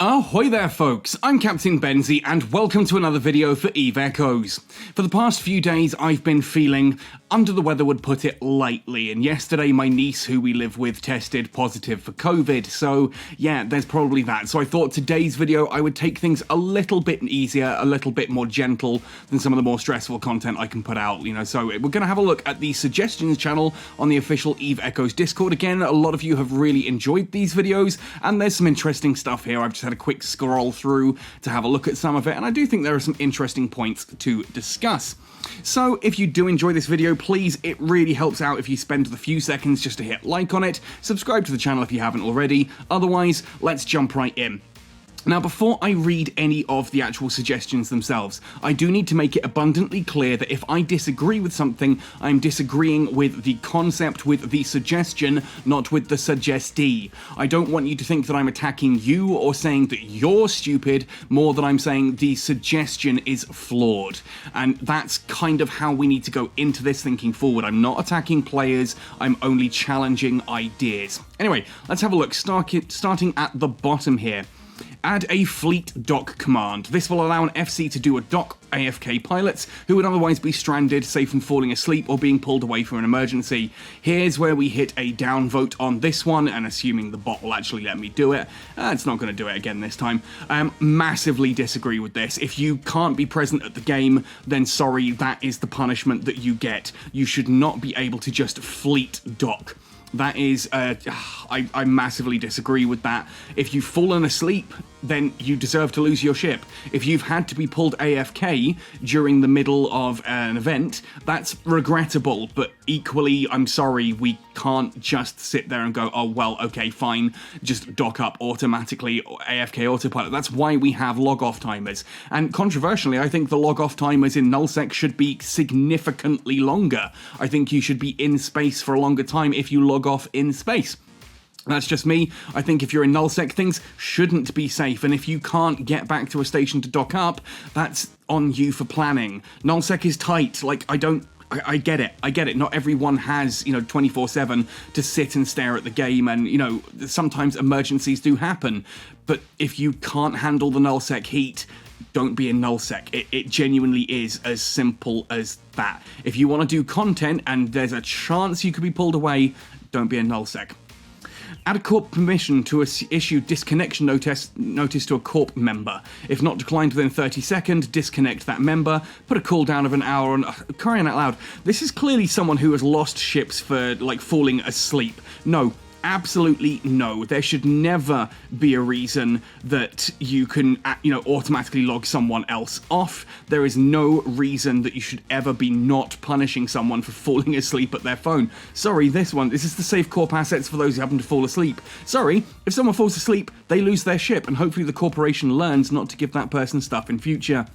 Ahoy there folks, I'm Captain Benzie and welcome to another video for EVE Echoes. For the past few days I've been feeling under the weather, would put it lightly, and yesterday my niece who we live with tested positive for COVID, so yeah, there's probably that. So I thought today's video I would take things a little bit easier, a little bit more gentle than some of the more stressful content I can put out, so we're going to have a look at the suggestions channel on the official EVE Echoes Discord. Again, a lot of you have really enjoyed these videos, and there's some interesting stuff here. I've just had a quick scroll through to have a look at some of it, and I do think there are some interesting points to discuss. So if you do enjoy this video, please, it really helps out if you spend the few seconds just to hit like on it, subscribe to the channel if you haven't already. Otherwise, let's jump right in. Now, before I read any of the actual suggestions themselves, I do need to make it abundantly clear that if I disagree with something, I'm disagreeing with the concept, with the suggestion, not with the suggestee. I don't want you to think that I'm attacking you or saying that you're stupid, more than I'm saying the suggestion is flawed. And that's kind of how we need to go into this thinking forward. I'm not attacking players, I'm only challenging ideas. Anyway, let's have a look, starting at the bottom here. Add a fleet dock command. This will allow an FC to do a dock AFK pilots who would otherwise be stranded, say from falling asleep or being pulled away for an emergency. Here's where we hit a downvote on this one, and assuming the bot will actually let me do it, it's not going to do it again this time. Massively disagree with this. If you can't be present at the game, then sorry, that is the punishment that you get. You should not be able to just fleet dock. That is, I massively disagree with that. If you've fallen asleep, then you deserve to lose your ship. If you've had to be pulled AFK during the middle of an event, that's regrettable, but equally, I'm sorry, we can't just sit there and go, oh, well, okay, fine, just dock up automatically, AFK autopilot. That's why we have log-off timers. And controversially, I think the log-off timers in nullsec should be significantly longer. I think you should be in space for a longer time if you log off in space. That's just me. I think if you're in nullsec, things shouldn't be safe, and if you can't get back to a station to dock up, that's on you for planning. Nullsec is tight. Like, I get it. I get it. Not everyone has, 24/7 to sit and stare at the game, and, sometimes emergencies do happen. But if you can't handle the nullsec heat, don't be in nullsec. It genuinely is as simple as that. If you want to do content and there's a chance you could be pulled away, don't be in nullsec. Add a corp permission to issue disconnection notice to a corp member. If not declined within 30 seconds, disconnect that member. Put a cooldown of an hour on... Crying out loud. This is clearly someone who has lost ships for, falling asleep. No. Absolutely no. There should never be a reason that you can, automatically log someone else off. There is no reason that you should ever be not punishing someone for falling asleep at their phone. Sorry, this is the save corp assets for those who happen to fall asleep. Sorry, if someone falls asleep, they lose their ship, and hopefully the corporation learns not to give that person stuff in future.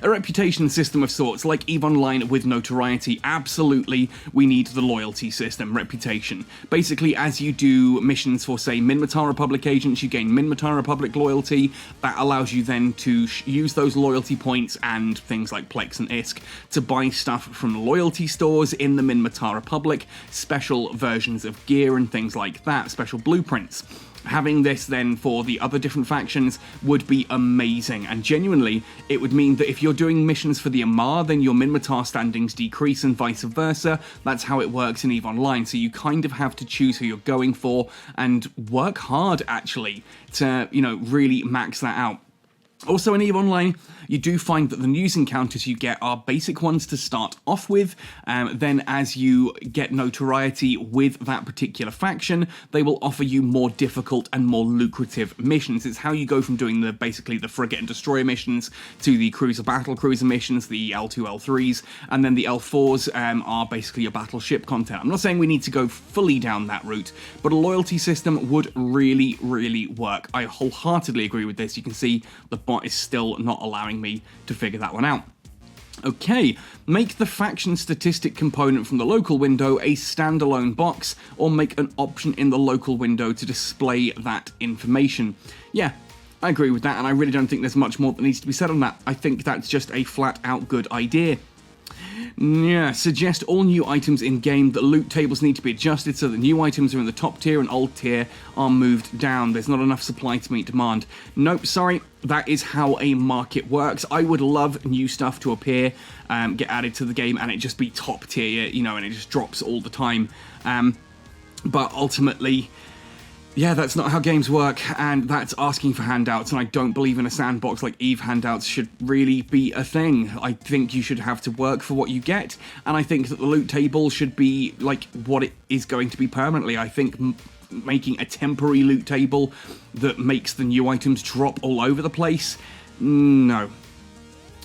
A reputation system of sorts, like EVE Online with notoriety. Absolutely, we need the loyalty system, reputation. Basically, as you do missions for, say, Minmatar Republic agents, you gain Minmatar Republic loyalty. That allows you then to use those loyalty points and things like Plex and ISK to buy stuff from loyalty stores in the Minmatar Republic, special versions of gear and things like that, special blueprints. Having this then for the other different factions would be amazing, and genuinely it would mean that if you're doing missions for the Amarr, then your Minmatar standings decrease and vice versa. That's how it works in EVE Online, so you kind of have to choose who you're going for and work hard actually to, really max that out. Also in EVE Online, you do find that the news encounters you get are basic ones to start off with. Then as you get notoriety with that particular faction, they will offer you more difficult and more lucrative missions. It's how you go from doing basically the frigate and destroyer missions to the cruiser battle cruiser missions, the L2, L3s, and then the L4s are basically your battleship content. I'm not saying we need to go fully down that route, but a loyalty system would really, really work. I wholeheartedly agree with this. You can see the bot is still not allowing me to figure that one out. Okay, make the faction statistic component from the local window a standalone box, or make an option in the local window to display that information. Yeah, I agree with that, and I really don't think there's much more that needs to be said on that. I think that's just a flat out good idea. Yeah, suggest all new items in-game that loot tables need to be adjusted so that new items are in the top tier and old tier are moved down. There's not enough supply to meet demand. Nope, sorry, that is how a market works. I would love new stuff to appear, get added to the game, and it just be top tier, you know, and it just drops all the time. But ultimately, yeah, that's not how games work, and that's asking for handouts, and I don't believe in a sandbox like EVE handouts should really be a thing. I think you should have to work for what you get, and I think that the loot table should be like what it is going to be permanently. I think making a temporary loot table that makes the new items drop all over the place, no.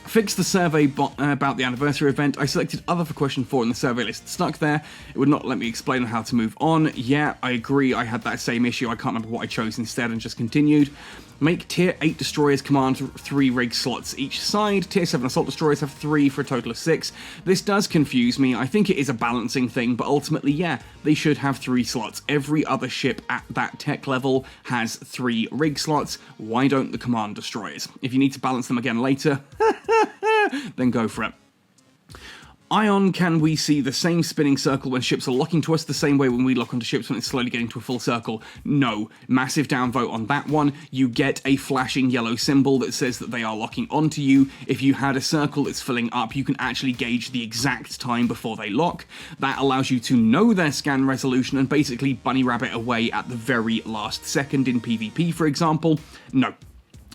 Fix the survey about the anniversary event. I selected other for question 4 in the survey list. Stuck there. It would not let me explain on how to move on. Yeah, I agree. I had that same issue. I can't remember what I chose instead and just continued. Make tier 8 destroyers command 3 rig slots each side. Tier 7 assault destroyers have 3 for a total of 6. This does confuse me. I think it is a balancing thing, but ultimately, yeah, they should have 3 slots. Every other ship at that tech level has 3 rig slots. Why don't the command destroyers? If you need to balance them again later, then go for it. Ion, can we see the same spinning circle when ships are locking to us the same way when we lock onto ships when it's slowly getting to a full circle? No. Massive downvote on that one. You get a flashing yellow symbol that says that they are locking onto you. If you had a circle that's filling up, you can actually gauge the exact time before they lock. That allows you to know their scan resolution and basically bunny rabbit away at the very last second in PvP, for example. No.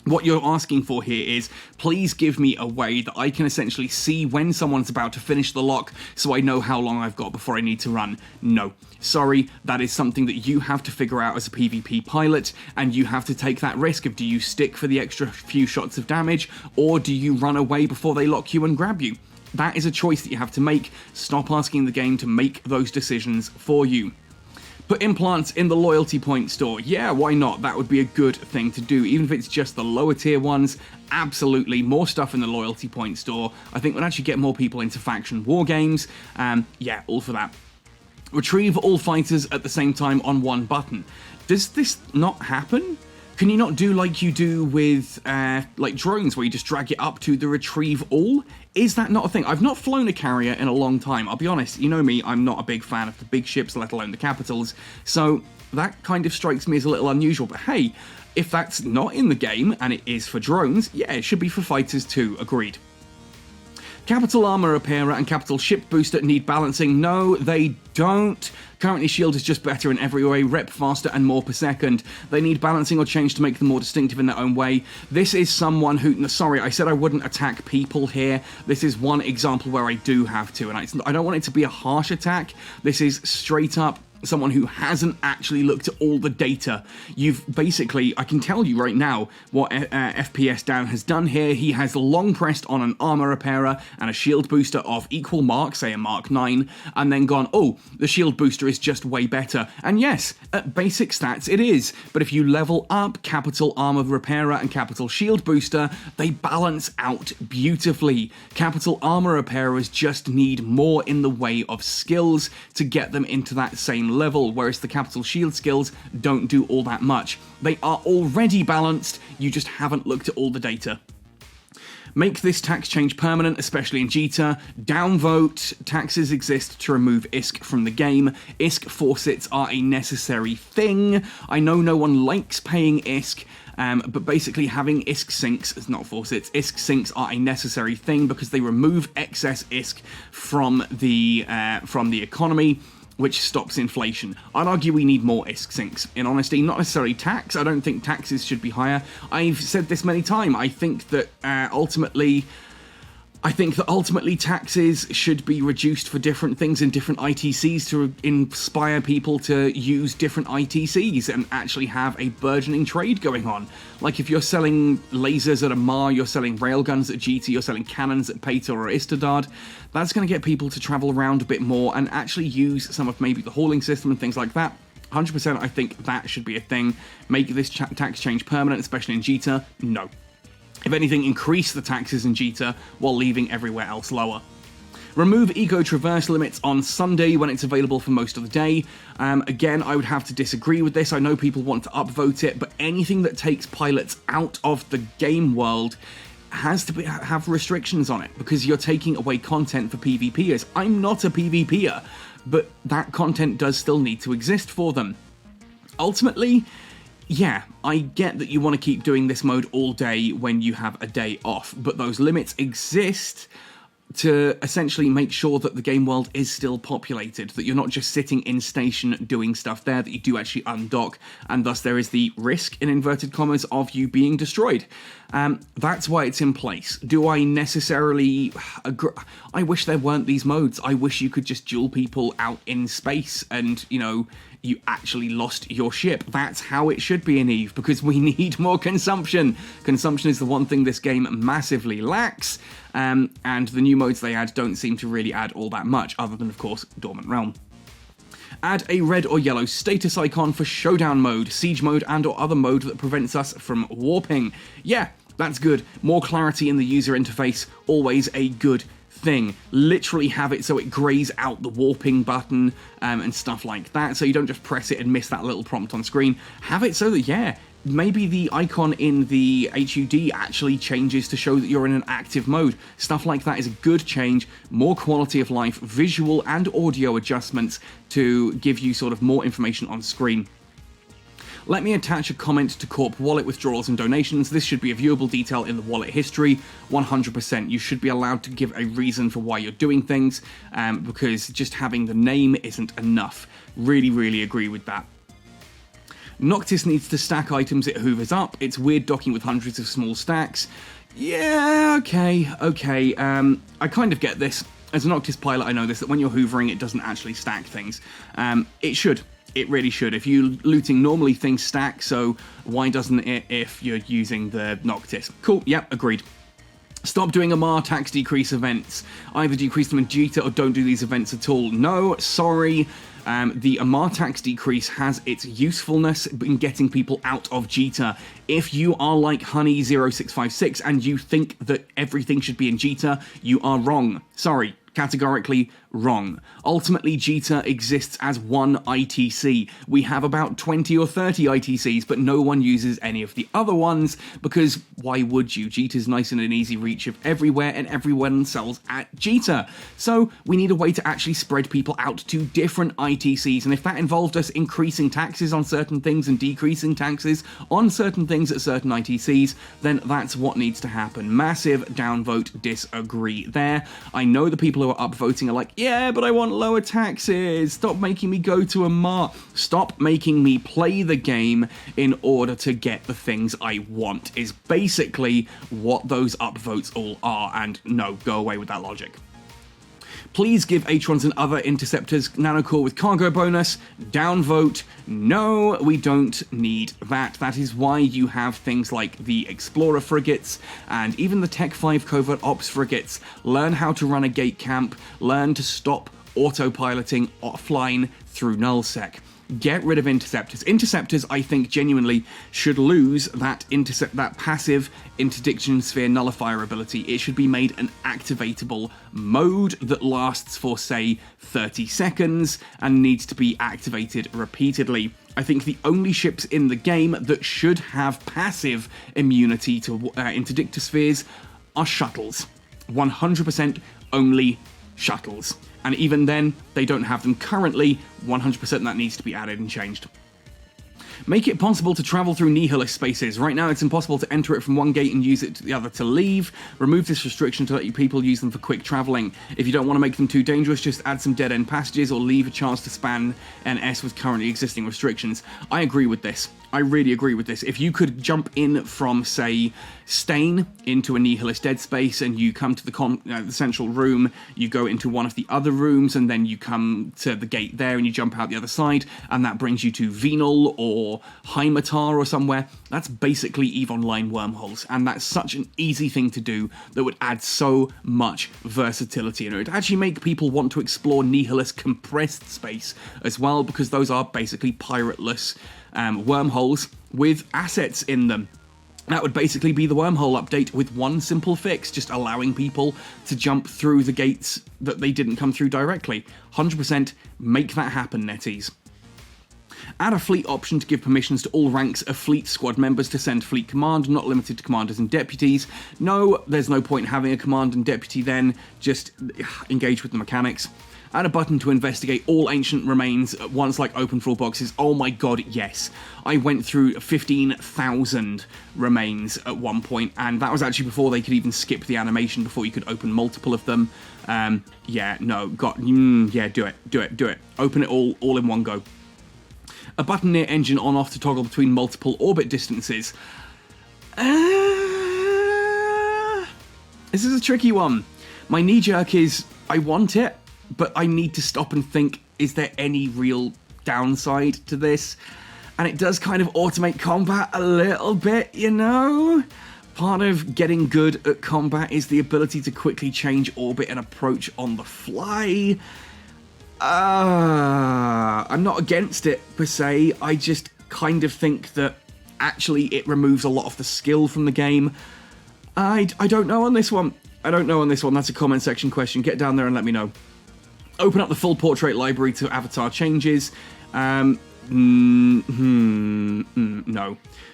What you're asking for here is, please give me a way that I can essentially see when someone's about to finish the lock so I know how long I've got before I need to run. No. Sorry, that is something that you have to figure out as a PvP pilot, and you have to take that risk of, do you stick for the extra few shots of damage, or do you run away before they lock you and grab you? That is a choice that you have to make. Stop asking the game to make those decisions for you. Put implants in the loyalty point store. Yeah, why not? That would be a good thing to do, even if it's just the lower tier ones. Absolutely, more stuff in the loyalty point store. I think would actually get more people into faction war games. Yeah, all for that. Retrieve all fighters at the same time on one button. Does this not happen? Can you not do like you do with like drones, where you just drag it up to the retrieve all? Is that not a thing? I've not flown a carrier in a long time. I'll be honest, you know me, I'm not a big fan of the big ships, let alone the capitals. So that kind of strikes me as a little unusual. But hey, if that's not in the game and it is for drones, yeah, it should be for fighters too. Agreed. Capital Armor Repairer and Capital Ship Booster need balancing. No, they don't. Currently, Shield is just better in every way, rep faster and more per second. They need balancing or change to make them more distinctive in their own way. This is someone who... Sorry, I said I wouldn't attack people here. This is one example where I do have to, and I don't want it to be a harsh attack. This is straight up someone who hasn't actually looked at all the data. You've basically, I can tell you right now what FPS Dan has done here. He has long pressed on an armor repairer and a shield booster of equal mark, say a Mark 9, and then gone, oh, the shield booster is just way better. And yes, at basic stats it is, but if you level up Capital Armor Repairer and Capital Shield Booster, they balance out beautifully. Capital Armor Repairers just need more in the way of skills to get them into that same level, whereas the Capital Shield skills don't do all that much. They are already balanced, you just haven't looked at all the data. Make this tax change permanent, especially in Jita. Downvote. Taxes exist to remove ISK from the game. ISK faucets are a necessary thing. I know no one likes paying ISK, but basically having ISK sinks, not faucets, ISK sinks are a necessary thing because they remove excess ISK from the economy, which stops inflation. I'd argue we need more ISK sinks, in honesty, not necessarily tax. I don't think taxes should be higher. I've said this many times. I think that ultimately taxes should be reduced for different things in different ITCs to inspire people to use different ITCs and actually have a burgeoning trade going on. Like if you're selling lasers at Amarr, you're selling railguns at GT, you're selling cannons at Pator or Istedard, that's going to get people to travel around a bit more and actually use some of maybe the hauling system and things like that. 100% I think that should be a thing. Make this tax change permanent, especially in Jita? No. If anything, increase the taxes in Jita while leaving everywhere else lower. Remove Eco Traverse limits on Sunday when it's available for most of the day. Again, I would have to disagree with this. I know people want to upvote it, but anything that takes pilots out of the game world has to have restrictions on it, because you're taking away content for PvPers. I'm not a PvPer, but that content does still need to exist for them. Ultimately, yeah, I get that you want to keep doing this mode all day when you have a day off, but those limits exist to essentially make sure that the game world is still populated, that you're not just sitting in station doing stuff there, that you do actually undock, and thus there is the risk, in inverted commas, of you being destroyed. That's why it's in place. Do I necessarily agree? I wish there weren't these modes. I wish you could just duel people out in space and, you know, you actually lost your ship. That's how it should be in EVE, because we need more consumption. Consumption is the one thing this game massively lacks, and the new modes they add don't seem to really add all that much, other than, of course, Dormant Realm. Add a red or yellow status icon for Showdown mode, Siege mode, and or other mode that prevents us from warping. Yeah, that's good. More clarity in the user interface, always a good thing. Literally have it so it grays out the warping button and stuff like that, so you don't just press it and miss that little prompt on screen. Have it so that, yeah, maybe the icon in the HUD actually changes to show that you're in an active mode. Stuff like that is a good change, more quality of life, visual and audio adjustments to give you sort of more information on screen. Let me attach a comment to Corp wallet withdrawals and donations. This should be a viewable detail in the wallet history. 100%. You should be allowed to give a reason for why you're doing things, because just having the name isn't enough. Really, really agree with that. Noctis needs to stack items it hoovers up. It's weird docking with hundreds of small stacks. Yeah, okay. I kind of get this. As a Noctis pilot, I know this, that when you're hoovering, it doesn't actually stack things. It should. It really should. If you're looting normally, things stack, so why doesn't it if you're using the Noctis? Cool, yep, agreed. Stop doing Amarr tax decrease events. Either decrease them in Jita or don't do these events at all. No, sorry. The Amarr tax decrease has its usefulness in getting people out of Jita. If you are like Honey0656 and you think that everything should be in Jita, you are wrong. Sorry. Categorically wrong. Ultimately, Jita exists as one ITC. We have about 20 or 30 ITCs, but no one uses any of the other ones, because why would you? Jita's nice and an easy reach of everywhere, and everyone sells at Jita. So we need a way to actually spread people out to different ITCs, and if that involved us increasing taxes on certain things and decreasing taxes on certain things at certain ITCs, then that's what needs to happen. Massive downvote disagree there. I know the people who are upvoting are like, yeah, but I want lower taxes. Stop making me go to Amarr. Stop making me play the game in order to get the things I want, is basically what those upvotes all are, and no, go away with that logic. Please give Atrons and other interceptors nanocore with cargo bonus. Downvote. No, we don't need that. That is why you have things like the Explorer frigates and even the Tech 5 covert ops frigates. Learn how to run a gate camp. Learn to stop autopiloting offline through nullsec. Get rid of interceptors. Interceptors, I think, genuinely should lose that passive interdiction sphere nullifier ability. It should be made an activatable mode that lasts for, say, 30 seconds and needs to be activated repeatedly. I think the only ships in the game that should have passive immunity to interdictor spheres are shuttles. 100% only shuttles. And even then, they don't have them currently. 100% that needs to be added and changed. Make it possible to travel through Nihilist spaces. Right now it's impossible to enter it from one gate and use it to the other to leave. Remove this restriction to let you people use them for quick traveling. If you don't want to make them too dangerous, just add some dead-end passages or leave a chance to span NS with currently existing restrictions. I agree with this. I really agree with this. If you could jump in from, say, Stain into a Nihilist dead space and you come to the central room, you go into one of the other rooms and then you come to the gate there and you jump out the other side and that brings you to Venal or Heimatar or somewhere, that's basically EVE Online wormholes, and that's such an easy thing to do that would add so much versatility, and it would actually make people want to explore Nihilist compressed space as well, because those are basically pirateless wormholes with assets in them. That would basically be the wormhole update with one simple fix, just allowing people to jump through the gates that they didn't come through directly. 100% make that happen, NetEase. Add a fleet option to give permissions to all ranks of fleet squad members to send fleet command, not limited to commanders and deputies. No, there's no point in having a command and deputy then, just engage with the mechanics. Add a button to investigate all ancient remains once, like open for all boxes. Oh my god, yes. I went through 15,000 remains at one point, and that was actually before they could even skip the animation, before you could open multiple of them. Yeah, no, yeah, do it. Open it all in one go. A button near engine on-off to toggle between multiple orbit distances. This is a tricky one. My knee-jerk is, I want it, but I need to stop and think, is there any real downside to this? And it does kind of automate combat a little bit, you know? Part of getting good at combat is the ability to quickly change orbit and approach on the fly. I'm not against it, per se. I just kind of think that actually it removes a lot of the skill from the game. I don't know on this one. That's a comment section question. Get down there and let me know. Open up the full portrait library to avatar changes. No.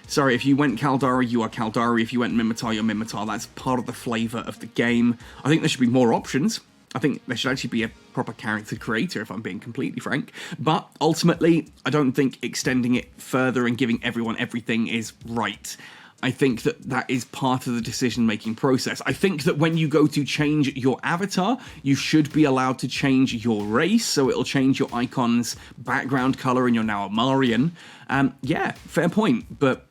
Sorry, if you went Caldari, you are Caldari. If you went Minmatar, you're Minmatar. That's part of the flavour of the game. I think there should be more options. I think there should actually be a proper character creator, if I'm being completely frank. But ultimately, I don't think extending it further and giving everyone everything is right. I think that is part of the decision-making process. I think that when you go to change your avatar, you should be allowed to change your race, so it'll change your icon's background color and you're now a Marian. Yeah, fair point, but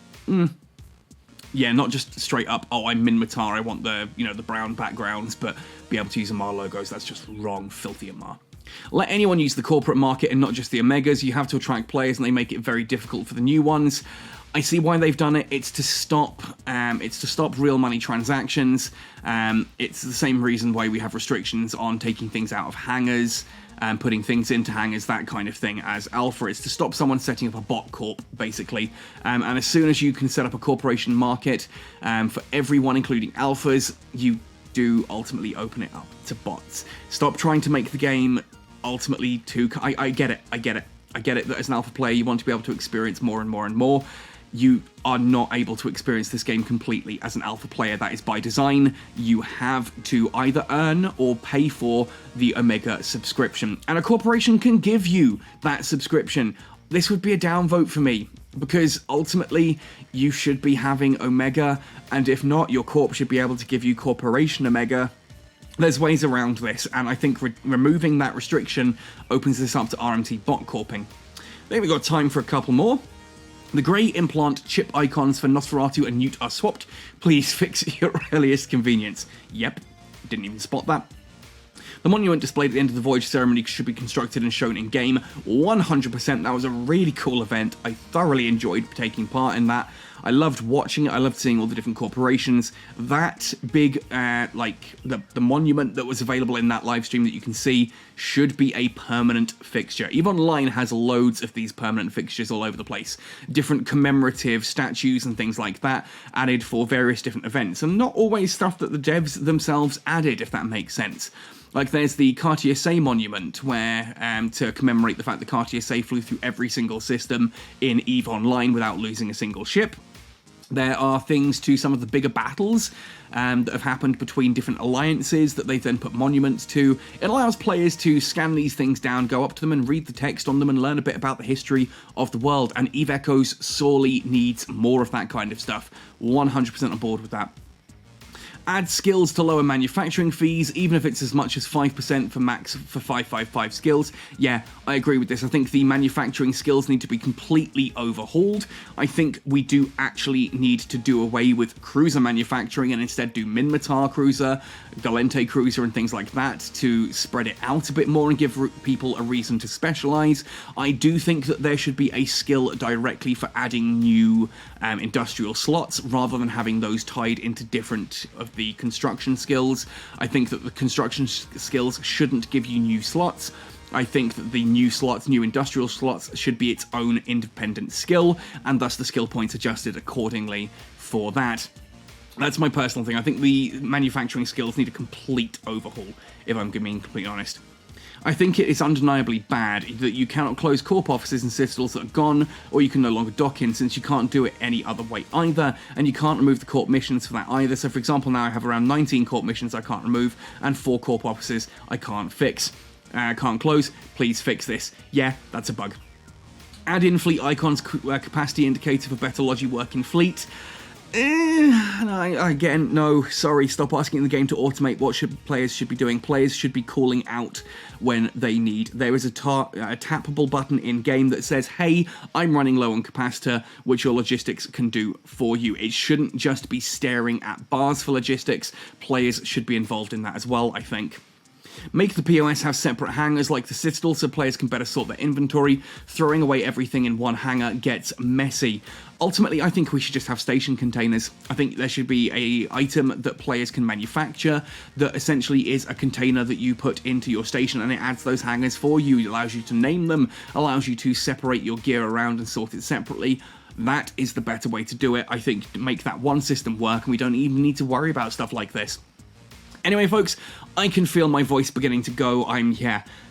yeah, not just straight up, oh, I'm Minmatar, I want the brown backgrounds, but be able to use Amarr logos. That's just wrong, filthy Amarr. Let anyone use the corporate market and not just the Omegas. You have to attract players and they make it very difficult for the new ones. I see why they've done it. It's to stop real money transactions. It's the same reason why we have restrictions on taking things out of hangars and putting things into hangars, that kind of thing, as alpha. It's to stop someone setting up a bot corp, basically. And as soon as you can set up a corporation market for everyone, including alphas, you do ultimately open it up to bots. Stop trying to make the game ultimately too... I get it that as an alpha player you want to be able to experience more and more and more. You are not able to experience this game completely as an alpha player. That is by design. You have to either earn or pay for the Omega subscription, and a corporation can give you that subscription. This would be a downvote for me, because ultimately you should be having Omega, and if not, your corp should be able to give you Corporation Omega. There's ways around this, and I think removing that restriction opens this up to RMT bot corping. I think we've got time for a couple more. The grey implant chip icons for Nosferatu and Newt are swapped. Please fix at your earliest convenience. Yep, didn't even spot that. The monument displayed at the end of the Voyage ceremony should be constructed and shown in-game. 100%, that was a really cool event. I thoroughly enjoyed taking part in that. I loved watching it. I loved seeing all the different corporations. That big, the monument that was available in that live stream that you can see should be a permanent fixture. EVE Online has loads of these permanent fixtures all over the place. Different commemorative statues and things like that added for various different events, and not always stuff that the devs themselves added, if that makes sense. Like there's the Cartier monument, where to commemorate the fact that Cartier flew through every single system in EVE Online without losing a single ship. There are things to some of the bigger battles that have happened between different alliances that they've then put monuments to. It allows players to scan these things down, go up to them and read the text on them and learn a bit about the history of the world. And EVE Echoes sorely needs more of that kind of stuff. 100% on board with that. Add skills to lower manufacturing fees, even if it's as much as 5% for 555 skills. Yeah, I agree with this. I think the manufacturing skills need to be completely overhauled. I think we do actually need to do away with cruiser manufacturing and instead do Minmatar cruiser, Gallente cruiser and things like that to spread it out a bit more and give people a reason to specialize. I do think that there should be a skill directly for adding new industrial slots rather than having those tied into different of the construction skills. I think that the construction skills shouldn't give you new slots. I think that the new slots, new industrial slots, should be its own independent skill, and thus the skill points adjusted accordingly for that. That's my personal thing. I think the manufacturing skills need a complete overhaul, if I'm being completely honest. I think it is undeniably bad that you cannot close corp offices and citadels that are gone, or you can no longer dock in, since you can't do it any other way either, and you can't remove the corp missions for that either. So for example, now I have around 19 corp missions I can't remove, and 4 corp offices I can't fix. Can't close. Please fix this. Yeah, that's a bug. Add in fleet icons, capacity indicator for better logi work in fleet. Again, no, sorry, stop asking the game to automate what players should be doing. Players should be calling out when they need. There is a tappable button in-game that says, hey, I'm running low on capacitor, which your logistics can do for you. It shouldn't just be staring at bars for logistics. Players should be involved in that as well, I think. Make the POS have separate hangars like the Citadel so players can better sort their inventory. Throwing away everything in one hangar gets messy. Ultimately, I think we should just have station containers. I think there should be an item that players can manufacture that essentially is a container that you put into your station, and it adds those hangars for you. It allows you to name them, allows you to separate your gear around and sort it separately. That is the better way to do it, I think, to make that one system work, and we don't even need to worry about stuff like this. Anyway, folks, I can feel my voice beginning to go. I'm,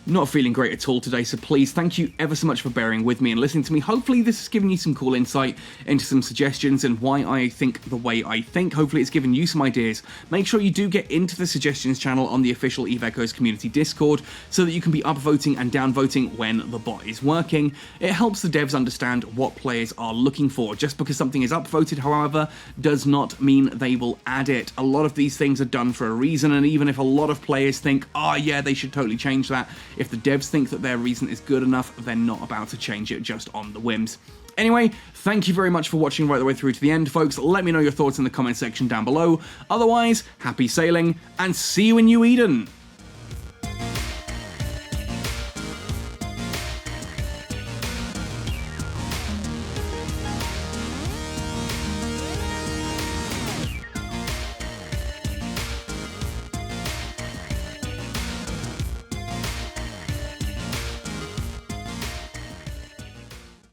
not feeling great at all today, so please, thank you ever so much for bearing with me and listening to me. Hopefully this has given you some cool insight into some suggestions and why I think the way I think. Hopefully it's given you some ideas. Make sure you do get into the suggestions channel on the official Eve Echoes community Discord so that you can be upvoting and downvoting when the bot is working. It helps the devs understand what players are looking for. Just because something is upvoted, however, does not mean they will add it. A lot of these things are done for a reason, and even if a lot of players think, oh yeah, they should totally change that, if the devs think that their reason is good enough, they're not about to change it just on the whims. Anyway, thank you very much for watching right the way through to the end, folks. Let me know your thoughts in the comment section down below. Otherwise, happy sailing, and see you in New Eden!